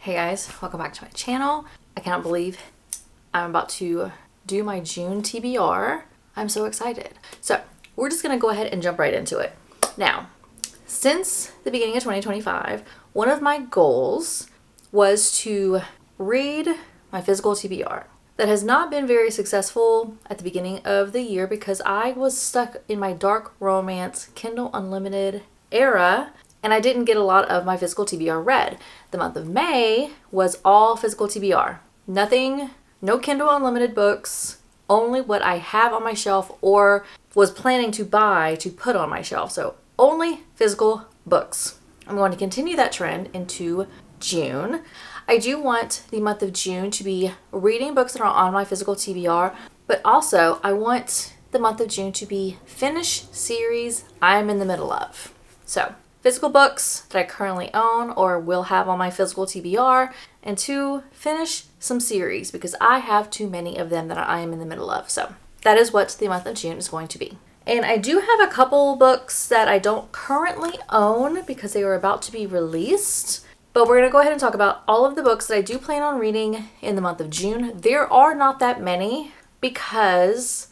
Hey guys, welcome back to my channel. I cannot believe I'm about to do my June TBR. I'm so excited. So we're just gonna go ahead and jump right into it. Now, since the beginning of 2025, one of my goals was to read my physical TBR. That has not been very successful at the beginning of the year because I was stuck in my dark romance Kindle Unlimited era and I didn't get a lot of my physical TBR read. The month of May was all physical TBR. Nothing, no Kindle Unlimited books, only what I have on my shelf or was planning to buy to put on my shelf. So only physical books. I'm going to continue that trend into June. I do want the month of June to be reading books that are on my physical TBR, but also I want the month of June to be finish series I'm in the middle of. So physical books that I currently own or will have on my physical TBR, and to finish some series because I have too many of them that I am in the middle of. So that is what the month of June is going to be. And I do have a couple books that I don't currently own because they are about to be released. But we're going to go ahead and talk about all of the books that I do plan on reading in the month of June. There are not that many because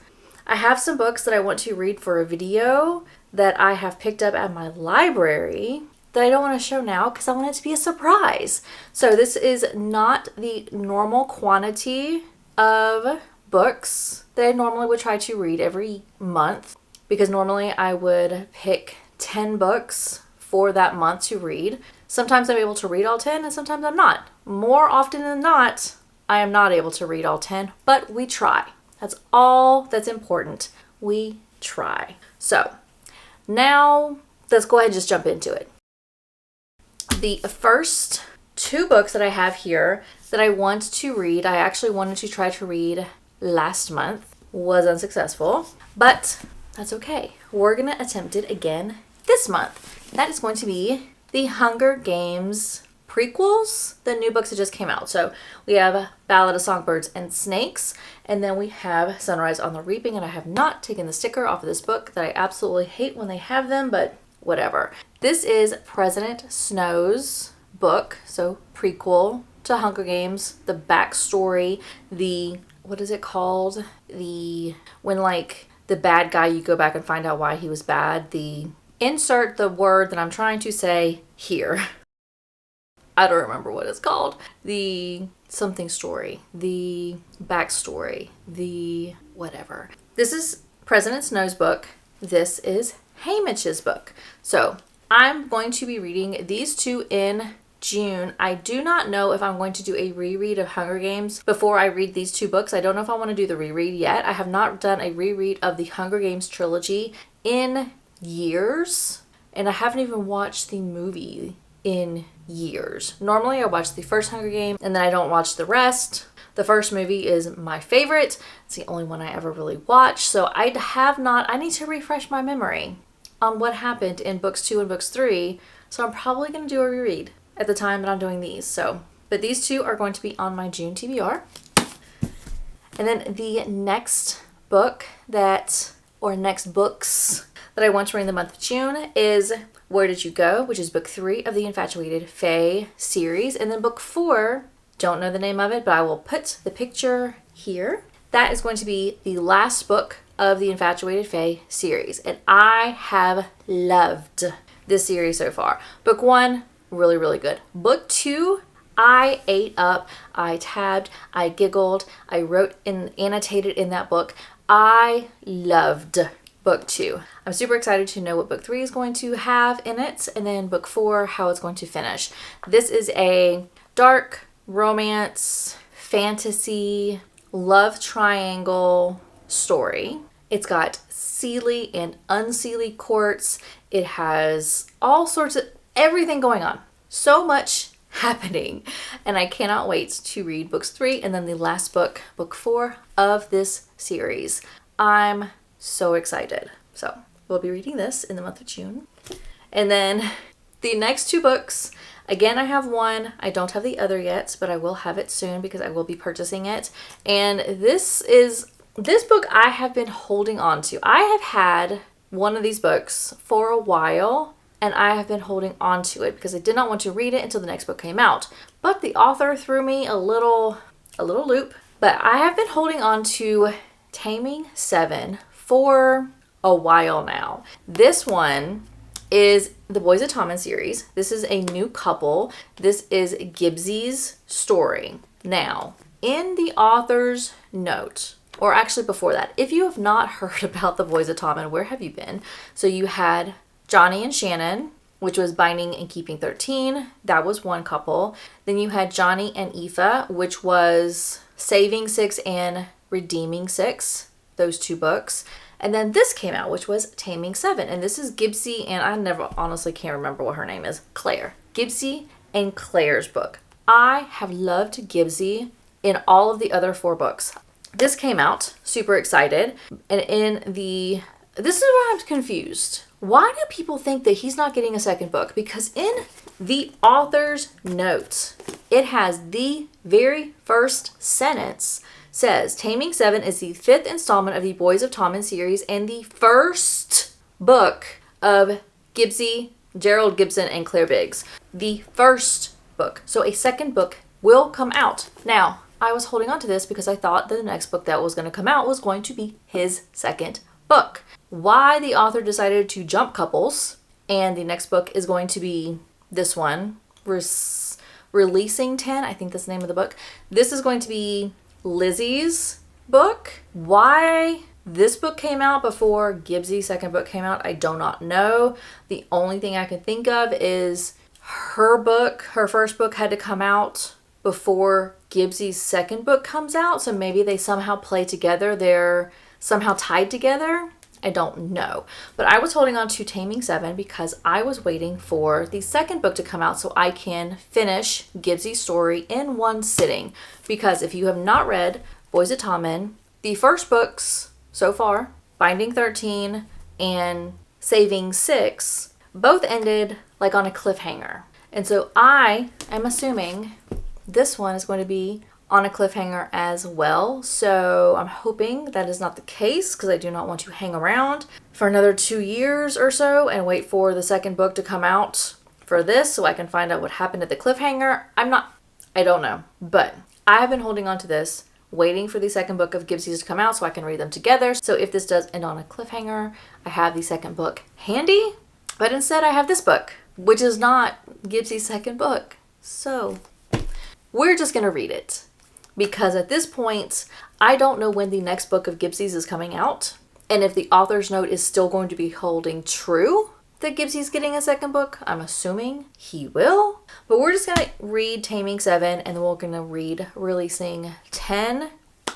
I have some books that I want to read for a video that I have picked up at my library that I don't want to show now because I want it to be a surprise. So this is not the normal quantity of books that I normally would try to read every month because normally I would pick 10 books for that month to read. Sometimes I'm able to read all 10 and sometimes I'm not. More often than not, I am not able to read all 10, but we try. That's all that's important. We try. So now let's go ahead and just jump into it. The first two books that I have here that I want to read, I actually wanted to try to read last month, was unsuccessful, but that's okay. We're going to attempt it again this month. That is going to be the Hunger Games prequels, the new books that just came out. So we have Ballad of Songbirds and Snakes, and then we have Sunrise on the Reaping, and I have not taken the sticker off of this book that I absolutely hate when they have them, but whatever. This is President Snow's book, so prequel to Hunger Games, the backstory, the, what is it called? When like the bad guy, you go back and find out why he was bad, insert the word that I'm trying to say here. I don't remember what it's called. The something story, the backstory, the whatever. This is President Snow's book. This is Haymitch's book. So I'm going to be reading these two in June. I do not know if I'm going to do a reread of Hunger Games before I read these two books. I don't know if I want to do the reread yet. I have not done a reread of the Hunger Games trilogy in years, and I haven't even watched the movie in years. Normally I watch the first Hunger Game and then I don't watch the rest. The first movie is my favorite. It's the only one I ever really watched, so I need to refresh my memory on what happened in books 2 and books 3, so I'm probably going to do a reread at the time that I'm doing these. But these two are going to be on my June TBR. And then the next book next books that I want to read in the month of June is Where Did You Go?, which is book 3 of the Infatuated Fae series. And then book 4, don't know the name of it, but I will put the picture here. That is going to be the last book of the Infatuated Fae series. And I have loved this series so far. Book 1, really, really good. Book 2, I ate up, I tabbed, I giggled, I wrote and annotated in that book. I loved book 2. I'm super excited to know what book 3 is going to have in it, and then book 4, how it's going to finish. This is a dark romance, fantasy, love triangle story. It's got Seelie and Unseelie courts. It has all sorts of everything going on. So much happening, and I cannot wait to read books 3 and then the last book, book 4 of this series. I'm so excited. So we'll be reading this in the month of June. And then the next two books, again, I have one. I don't have the other yet, but I will have it soon because I will be purchasing it. And this book I have been holding on to. I have had one of these books for a while. and I have been holding on to it because I did not want to read it until the next book came out. But the author threw me a little loop. But I have been holding on to Taming 7 for a while now. This one is the Boys of Tommen series. This is a new couple. This is Gibbsie's story. Now, in the author's note, or actually before that, if you have not heard about the Boys of Tommen, where have you been? So you had Johnny and Shannon, which was Binding and Keeping 13. That was one couple. Then you had Johnny and Aoife, which was Saving 6 and Redeeming 6, those two books. And then this came out, which was Taming 7. And this is Gibbsie, and I never honestly can't remember what her name is. Claire. Gibbsie and Claire's book. I have loved Gibbsie in all of the other 4 books. This came out, super excited. And this is where I'm confused. Why do people think that he's not getting a second book? Because in the author's notes, it has the very first sentence says, Taming 7 is the 5th installment of the Boys of Tommen series and the first book of Gibbsie, Gerald Gibson, and Claire Biggs. The first book. So a second book will come out. Now, I was holding on to this because I thought that the next book that was going to come out was going to be his second book. Why the author decided to jump couples, and the next book is going to be this one, Releasing 10, I think that's the name of the book. This is going to be Lizzie's book. Why this book came out before Gibbsie's second book came out, I do not know. The only thing I can think of is her first book had to come out before Gibbsie's second book comes out, so maybe they somehow play together. They're somehow tied together. I don't know. But I was holding on to Taming 7 because I was waiting for the second book to come out so I can finish Gibbsie's story in one sitting. Because if you have not read Boys of Tommen, the first books so far, Binding 13 and Saving 6, both ended like on a cliffhanger. And so I am assuming this one is going to be on a cliffhanger as well. So I'm hoping that is not the case because I do not want to hang around for another 2 years or so and wait for the second book to come out for this so I can find out what happened at the cliffhanger. I don't know. But I have been holding on to this, waiting for the second book of Gibbsie's to come out so I can read them together. So if this does end on a cliffhanger, I have the second book handy. But instead I have this book, which is not Gibbsie's second book. So we're just going to read it. Because at this point, I don't know when the next book of Gibbsie's is coming out. And if the author's note is still going to be holding true that Gibbsie's getting a second book, I'm assuming he will. But we're just going to read Taming 7 and then we're going to read Releasing 10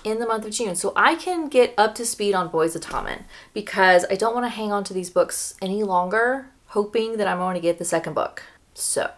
in the month of June. So I can get up to speed on Boys of Tommen because I don't want to hang on to these books any longer, hoping that I'm going to get the second book. So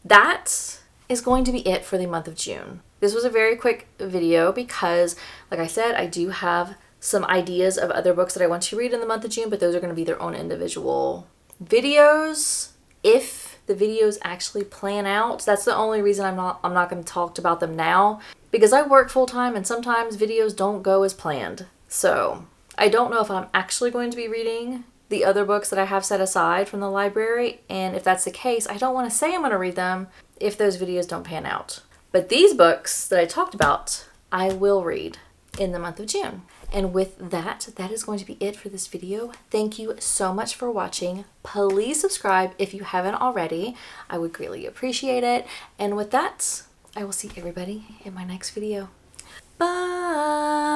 that is going to be it for the month of June. This was a very quick video because, like I said, I do have some ideas of other books that I want to read in the month of June, but those are going to be their own individual videos. If the videos actually plan out, that's the only reason I'm not going to talk about them now, because I work full time and sometimes videos don't go as planned. So I don't know if I'm actually going to be reading the other books that I have set aside from the library, and if that's the case, I don't want to say I'm going to read them if those videos don't pan out. But these books that I talked about, I will read in the month of June. And with that, that is going to be it for this video. Thank you so much for watching. Please subscribe if you haven't already. I would greatly appreciate it. And with that, I will see everybody in my next video. Bye!